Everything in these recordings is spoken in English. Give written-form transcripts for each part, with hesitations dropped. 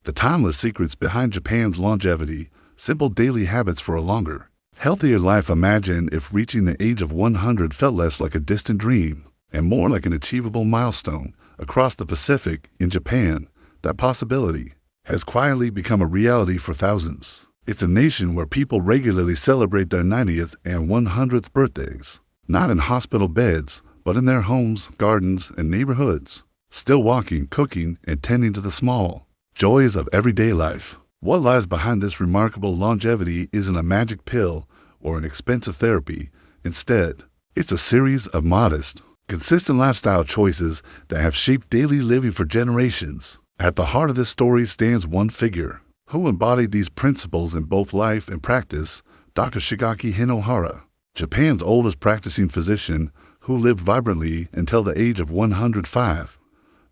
The timeless secrets behind Japan's longevity, simple daily habits for a longer, healthier life. Imagine if reaching the age of 100 felt less like a distant dream and more like an achievable milestone. Across the Pacific, in Japan, that possibility has quietly become a reality for thousands. It's a nation where people regularly celebrate their 90th and 100th birthdays, not in hospital beds, but in their homes, gardens, and neighborhoods, still walking, cooking, and tending to the small joys of everyday life. What lies behind this remarkable longevity isn't a magic pill or an expensive therapy. Instead, it's a series of modest, consistent lifestyle choices that have shaped daily living for generations. At the heart of this story stands one figure who embodied these principles in both life and practice: Dr. Shigaki Hinohara, Japan's oldest practicing physician, who lived vibrantly until the age of 105.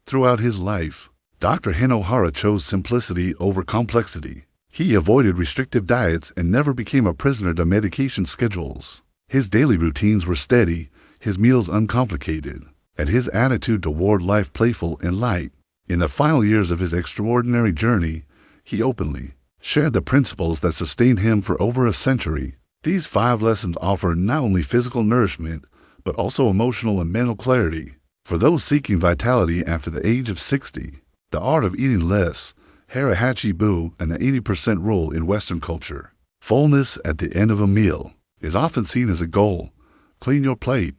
Throughout his life, Dr. Hinohara chose simplicity over complexity. He avoided restrictive diets and never became a prisoner to medication schedules. His daily routines were steady, his meals uncomplicated, and his attitude toward life playful and light. In the final years of his extraordinary journey, he openly shared the principles that sustained him for over a century. These 5 lessons offer not only physical nourishment, but also emotional and mental clarity. For those seeking vitality after the age of 60, the art of eating less, harahachi-bu, and the 80% rule in Western culture. Fullness at the end of a meal is often seen as a goal. Clean your plate.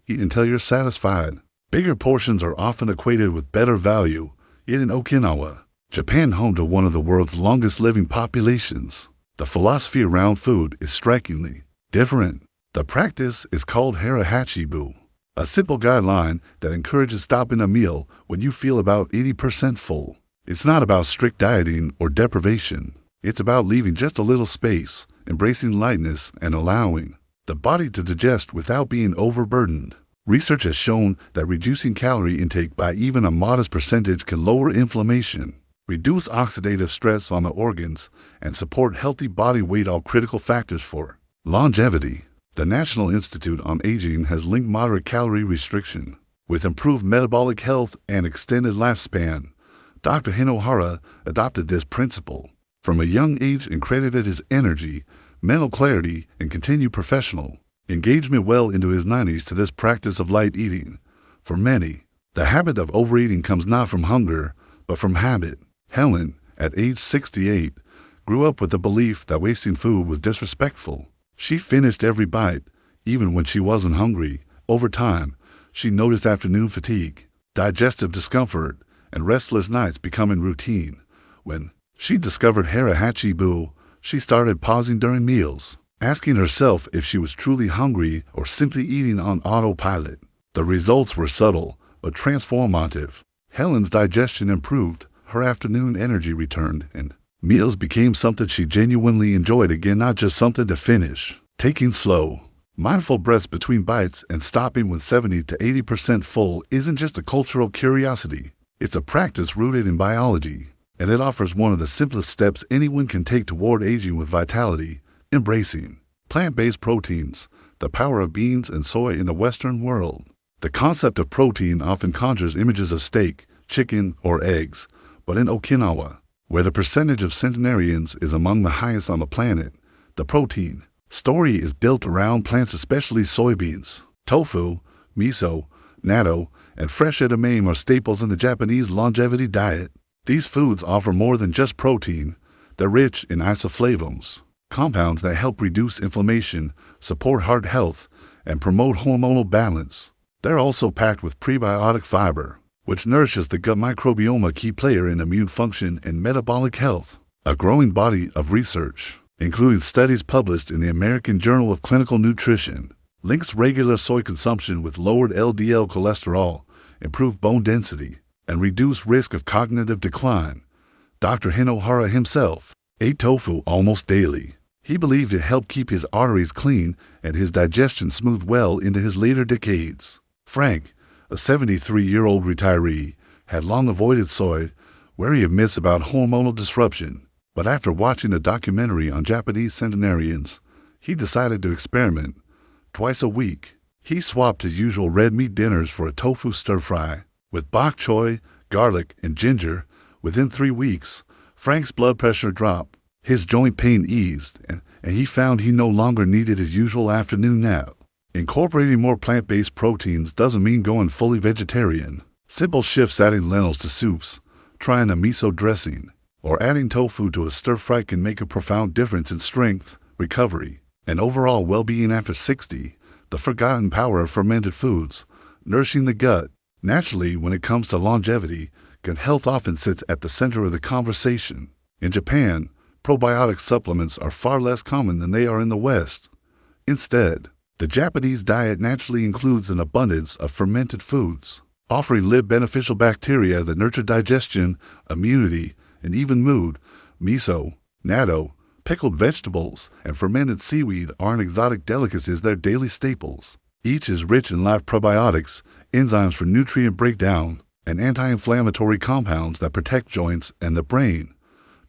Eat until you're satisfied. Bigger portions are often equated with better value. Yet in Okinawa, Japan, home to one of the world's longest living populations, the philosophy around food is strikingly different. The practice is called harahachi-bu, a simple guideline that encourages stopping a meal when you feel about 80% full. It's not about strict dieting or deprivation. It's about leaving just a little space, embracing lightness, and allowing the body to digest without being overburdened. Research has shown that reducing calorie intake by even a modest percentage can lower inflammation, reduce oxidative stress on the organs, and support healthy body weight, all critical factors for longevity. The National Institute on Aging has linked moderate calorie restriction with improved metabolic health and extended lifespan. Dr. Hinohara adopted this principle from a young age and credited his energy, mental clarity, and continued professional engagement well into his 90s to this practice of light eating. For many, the habit of overeating comes not from hunger, but from habit. Helen, at age 68, grew up with the belief that wasting food was disrespectful. She finished every bite, even when she wasn't hungry. Over time, she noticed afternoon fatigue, digestive discomfort, and restless nights becoming routine. When she discovered harahachi-bu, she started pausing during meals, asking herself if she was truly hungry or simply eating on autopilot. The results were subtle but transformative. Helen's digestion improved, her afternoon energy returned, and meals became something she genuinely enjoyed again, not just something to finish. Taking slow, mindful breaths between bites and stopping when 70 to 80% full isn't just a cultural curiosity. It's a practice rooted in biology, and it offers one of the simplest steps anyone can take toward aging with vitality: embracing plant-based proteins, the power of beans and soy in the Western world. The concept of protein often conjures images of steak, chicken, or eggs, but in Okinawa, where the percentage of centenarians is among the highest on the planet, the protein story is built around plants, especially soybeans. Tofu, miso, natto, and fresh edamame are staples in the Japanese longevity diet. These foods offer more than just protein. They're rich in isoflavones, compounds that help reduce inflammation, support heart health, and promote hormonal balance. They're also packed with prebiotic fiber, which nourishes the gut microbiome, a key player in immune function and metabolic health. A growing body of research, including studies published in the American Journal of Clinical Nutrition, links regular soy consumption with lowered LDL cholesterol, improved bone density, and reduced risk of cognitive decline. Dr. Hinohara himself ate tofu almost daily. He believed it helped keep his arteries clean and his digestion smooth well into his later decades. Frank, a 73-year-old retiree, had long avoided soy, wary of myths about hormonal disruption. But after watching a documentary on Japanese centenarians, he decided to experiment. Twice a week, he swapped his usual red meat dinners for a tofu stir-fry with bok choy, garlic, and ginger. Within 3 weeks, Frank's blood pressure dropped, his joint pain eased, and he found he no longer needed his usual afternoon nap. Incorporating more plant-based proteins doesn't mean going fully vegetarian. Simple shifts, adding lentils to soups, trying a miso dressing, or adding tofu to a stir-fry can make a profound difference in strength, recovery, and overall well-being after 60. The forgotten power of fermented foods, nourishing the gut. Naturally, when it comes to longevity, gut health often sits at the center of the conversation. In Japan, probiotic supplements are far less common than they are in the West. Instead, the Japanese diet naturally includes an abundance of fermented foods, offering beneficial bacteria that nurture digestion, immunity, and even mood. Miso, natto, pickled vegetables, and fermented seaweed aren't exotic delicacies, they're daily staples. Each is rich in live probiotics, enzymes for nutrient breakdown, and anti-inflammatory compounds that protect joints and the brain.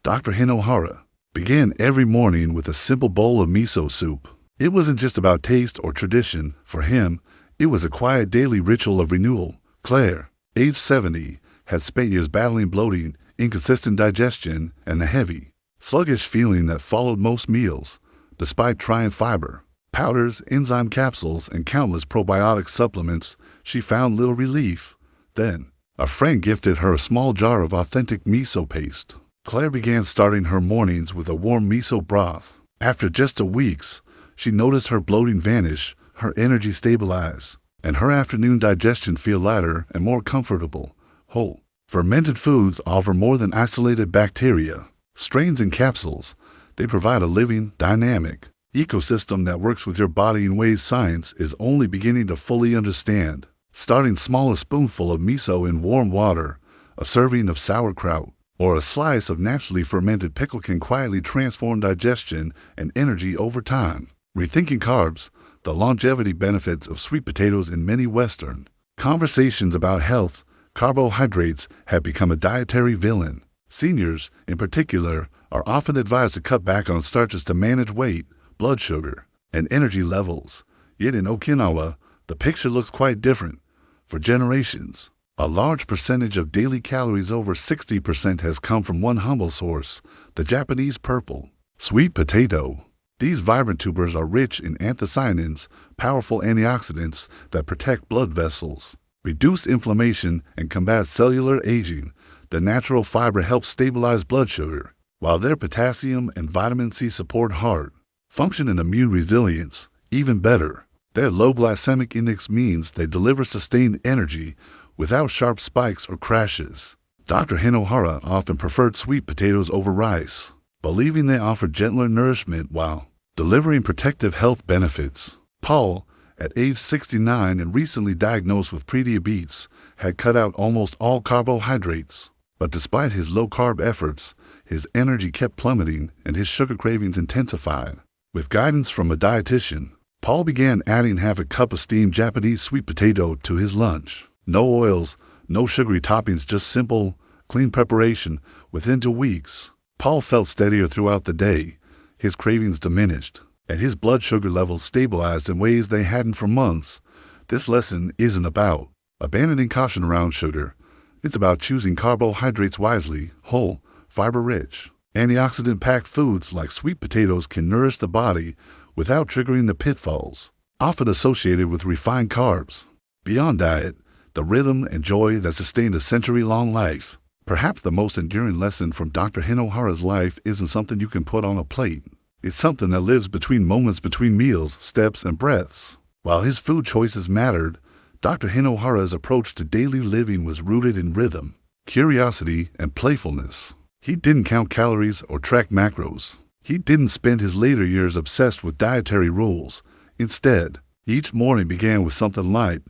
Dr. Hinohara began every morning with a simple bowl of miso soup. It wasn't just about taste or tradition. For him, it was a quiet daily ritual of renewal. Claire, age 70, had spent years battling bloating, inconsistent digestion, and the heavy, sluggish feeling that followed most meals. Despite trying fiber, powders, enzyme capsules, and countless probiotic supplements, she found little relief. Then, a friend gifted her a small jar of authentic miso paste. Claire began starting her mornings with a warm miso broth. After just 2 weeks, she noticed her bloating vanish, her energy stabilize, and her afternoon digestion feel lighter and more comfortable. Whole, fermented foods offer more than isolated bacteria, strains, and capsules. They provide a living, dynamic ecosystem that works with your body in ways science is only beginning to fully understand. Starting small, a spoonful of miso in warm water, a serving of sauerkraut, or a slice of naturally fermented pickle can quietly transform digestion and energy over time. Rethinking carbs, the longevity benefits of sweet potatoes. In many Western conversations about health, carbohydrates have become a dietary villain. Seniors, in particular, are often advised to cut back on starches to manage weight, blood sugar, and energy levels. Yet in Okinawa, the picture looks quite different. For generations, a large percentage of daily calories, over 60%, has come from one humble source, the Japanese purple sweet potato. These vibrant tubers are rich in anthocyanins, powerful antioxidants that protect blood vessels, reduce inflammation, and combat cellular aging. The natural fiber helps stabilize blood sugar, while their potassium and vitamin C support heart function and immune resilience. Even better, their low glycemic index means they deliver sustained energy without sharp spikes or crashes. Dr. Hinohara often preferred sweet potatoes over rice, believing they offer gentler nourishment while delivering protective health benefits. Paul, at age 69 and recently diagnosed with prediabetes, had cut out almost all carbohydrates. But despite his low-carb efforts, his energy kept plummeting and his sugar cravings intensified. With guidance from a dietitian, Paul began adding half a cup of steamed Japanese sweet potato to his lunch. No oils, no sugary toppings, just simple, clean preparation. Within 2 weeks, Paul felt steadier throughout the day. His cravings diminished, and his blood sugar levels stabilized in ways they hadn't for months. This lesson isn't about abandoning caution around sugar. It's about choosing carbohydrates wisely. Whole, fiber-rich, antioxidant-packed foods like sweet potatoes can nourish the body without triggering the pitfalls often associated with refined carbs. Beyond diet, the rhythm and joy that sustained a century-long life. Perhaps the most enduring lesson from Dr. Hinohara's life isn't something you can put on a plate. It's something that lives between moments, between meals, steps, and breaths. While his food choices mattered, Dr. Hinohara's approach to daily living was rooted in rhythm, curiosity, and playfulness. He didn't count calories or track macros. He didn't spend his later years obsessed with dietary rules. Instead, each morning began with something light,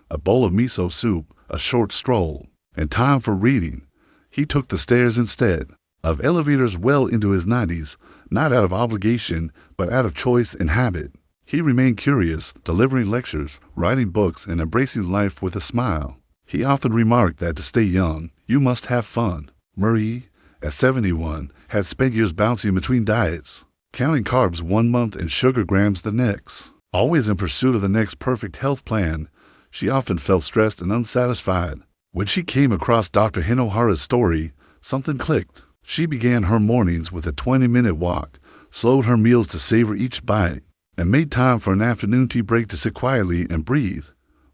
a bowl of miso soup, a short stroll, and time for reading. He took the stairs instead of elevators well into his 90s, not out of obligation, but out of choice and habit. He remained curious, delivering lectures, writing books, and embracing life with a smile. He often remarked that to stay young, you must have fun. Marie, at 71, had spent years bouncing between diets, counting carbs 1 month and sugar grams the next. Always in pursuit of the next perfect health plan, she often felt stressed and unsatisfied. When she came across Dr. Hinohara's story, something clicked. She began her mornings with a 20-minute walk, slowed her meals to savor each bite, and made time for an afternoon tea break to sit quietly and breathe.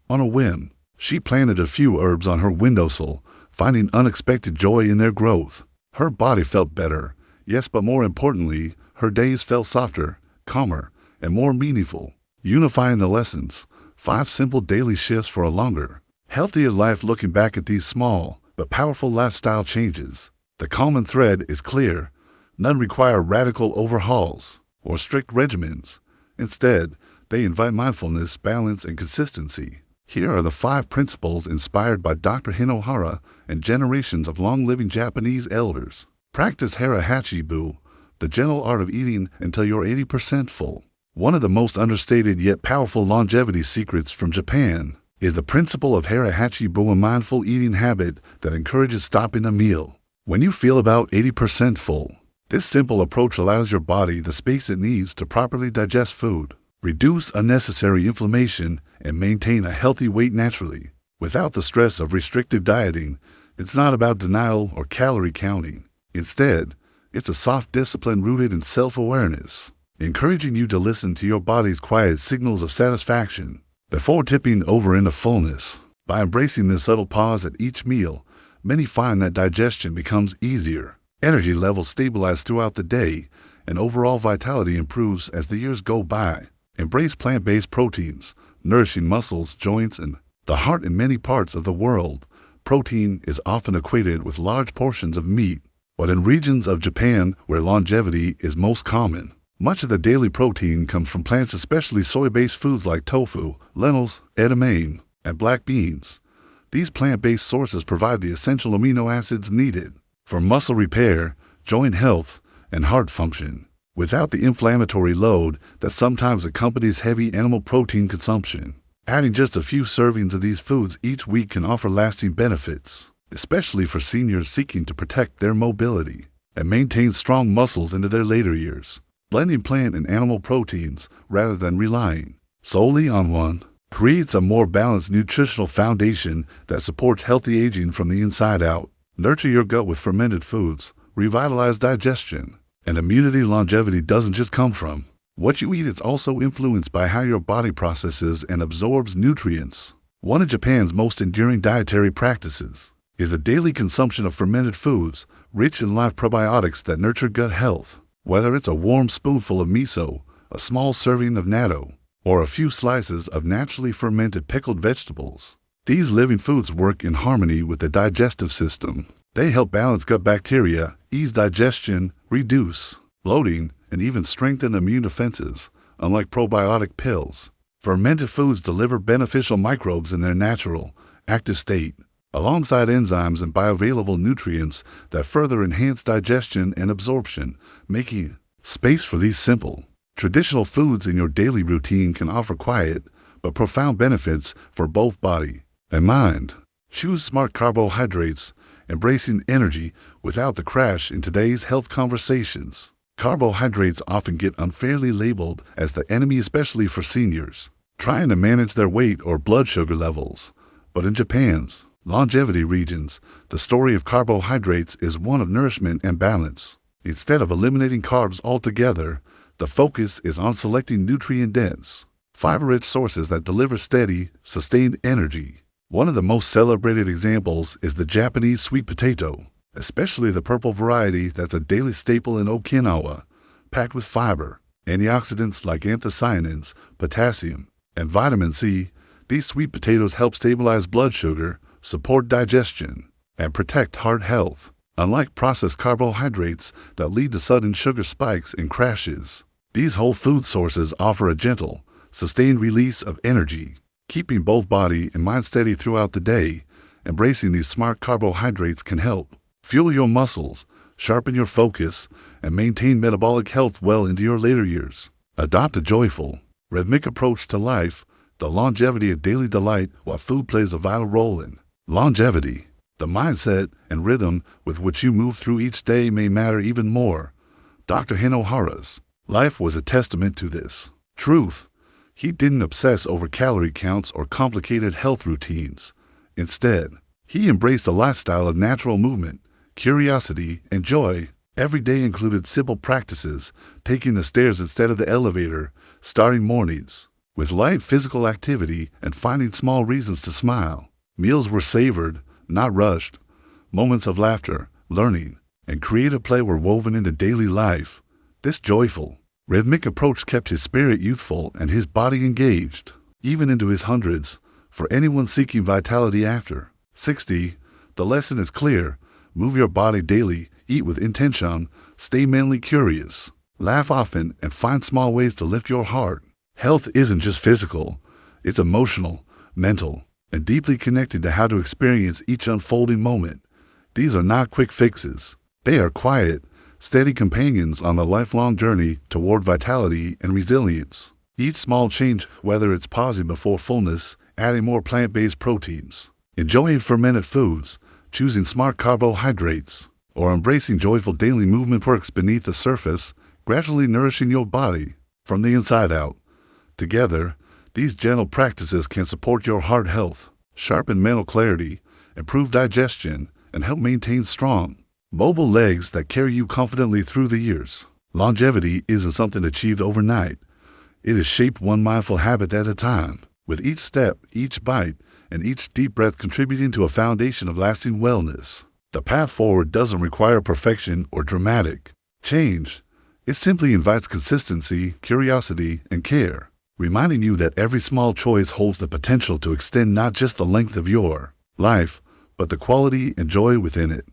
On a whim, she planted a few herbs on her windowsill, finding unexpected joy in their growth. Her body felt better, yes, but more importantly, her days felt softer, calmer, and more meaningful, unifying the lessons. 5 simple daily shifts for a longer, healthier life. Looking back at these small but powerful lifestyle changes, the common thread is clear. None require radical overhauls or strict regimens. Instead, they invite mindfulness, balance, and consistency. Here are the 5 principles inspired by Dr. Hinohara and generations of long-living Japanese elders. Practice hara hachibu, the gentle art of eating until you're 80% full. One of the most understated yet powerful longevity secrets from Japan is the principle of hara hachibu, a mindful eating habit that encourages stopping a meal when you feel about 80% full. This simple approach allows your body the space it needs to properly digest food, reduce unnecessary inflammation, and maintain a healthy weight naturally, without the stress of restrictive dieting. It's not about denial or calorie counting. Instead, it's a soft discipline rooted in self-awareness, encouraging you to listen to your body's quiet signals of satisfaction before tipping over into fullness. By embracing this subtle pause at each meal, many find that digestion becomes easier, energy levels stabilize throughout the day, and overall vitality improves as the years go by. Embrace plant-based proteins, nourishing muscles, joints, and the heart. In many parts of the world, protein is often equated with large portions of meat, but in regions of Japan where longevity is most common, much of the daily protein comes from plants, especially soy-based foods like tofu, lentils, edamame, and black beans. These plant-based sources provide the essential amino acids needed for muscle repair, joint health, and heart function, without the inflammatory load that sometimes accompanies heavy animal protein consumption. Adding just a few servings of these foods each week can offer lasting benefits, especially for seniors seeking to protect their mobility and maintain strong muscles into their later years. Blending plant and animal proteins, rather than relying solely on one, creates a more balanced nutritional foundation that supports healthy aging from the inside out. Nurture your gut with fermented foods, revitalize digestion and immunity. Longevity doesn't just come from what you eat, it's also influenced by how your body processes and absorbs nutrients. One of Japan's most enduring dietary practices is the daily consumption of fermented foods, rich in live probiotics that nurture gut health. Whether it's a warm spoonful of miso, a small serving of natto, or a few slices of naturally fermented pickled vegetables, these living foods work in harmony with the digestive system. They help balance gut bacteria, ease digestion, reduce bloating, and even strengthen immune defenses. Unlike probiotic pills, fermented foods deliver beneficial microbes in their natural, active state, alongside enzymes and bioavailable nutrients that further enhance digestion and absorption. Making space for these simple, traditional foods in your daily routine can offer quiet but profound benefits for both body and mind. Choose smart carbohydrates, embracing energy without the crash. In today's health conversations, carbohydrates often get unfairly labeled as the enemy, especially for seniors trying to manage their weight or blood sugar levels. But in Japan's longevity regions, the story of carbohydrates is one of nourishment and balance. Instead of eliminating carbs altogether, the focus is on selecting nutrient-dense, fiber-rich sources that deliver steady, sustained energy. One of the most celebrated examples is the Japanese sweet potato, especially the purple variety that's a daily staple in Okinawa. Packed with fiber, antioxidants like anthocyanins, potassium, and vitamin C, these sweet potatoes help stabilize blood sugar, support digestion, and protect heart health. Unlike processed carbohydrates that lead to sudden sugar spikes and crashes, these whole food sources offer a gentle, sustained release of energy, keeping both body and mind steady throughout the day. Embracing these smart carbohydrates can help fuel your muscles, sharpen your focus, and maintain metabolic health well into your later years. Adopt a joyful, rhythmic approach to life, the longevity of daily delight, while food plays a vital role in longevity. The mindset and rhythm with which you move through each day may matter even more. Dr. Hinohara's life was a testament to this truth. He didn't obsess over calorie counts or complicated health routines. Instead, he embraced a lifestyle of natural movement, curiosity, and joy. Every day included simple practices, taking the stairs instead of the elevator, starting mornings with light physical activity, and finding small reasons to smile. Meals were savored, not rushed. Moments of laughter, learning, and creative play were woven into daily life. This joyful, rhythmic approach kept his spirit youthful and his body engaged, even into his hundreds, for anyone seeking vitality after 60. The lesson is clear. Move your body daily, eat with intention, stay mentally curious, laugh often, and find small ways to lift your heart. Health isn't just physical, it's emotional, mental, and deeply connected to how to experience each unfolding moment. These are not quick fixes. They are quiet, steady companions on the lifelong journey toward vitality and resilience. Each small change, whether it's pausing before fullness, adding more plant-based proteins, enjoying fermented foods, choosing smart carbohydrates, or embracing joyful daily movement works beneath the surface, gradually nourishing your body from the inside out. Together, these gentle practices can support your heart health, sharpen mental clarity, improve digestion, and help maintain strong, mobile legs that carry you confidently through the years. Longevity isn't something achieved overnight. It is shaped one mindful habit at a time, with each step, each bite, and each deep breath contributing to a foundation of lasting wellness. The path forward doesn't require perfection or dramatic change. It simply invites consistency, curiosity, and care, reminding you that every small choice holds the potential to extend not just the length of your life, but the quality and joy within it.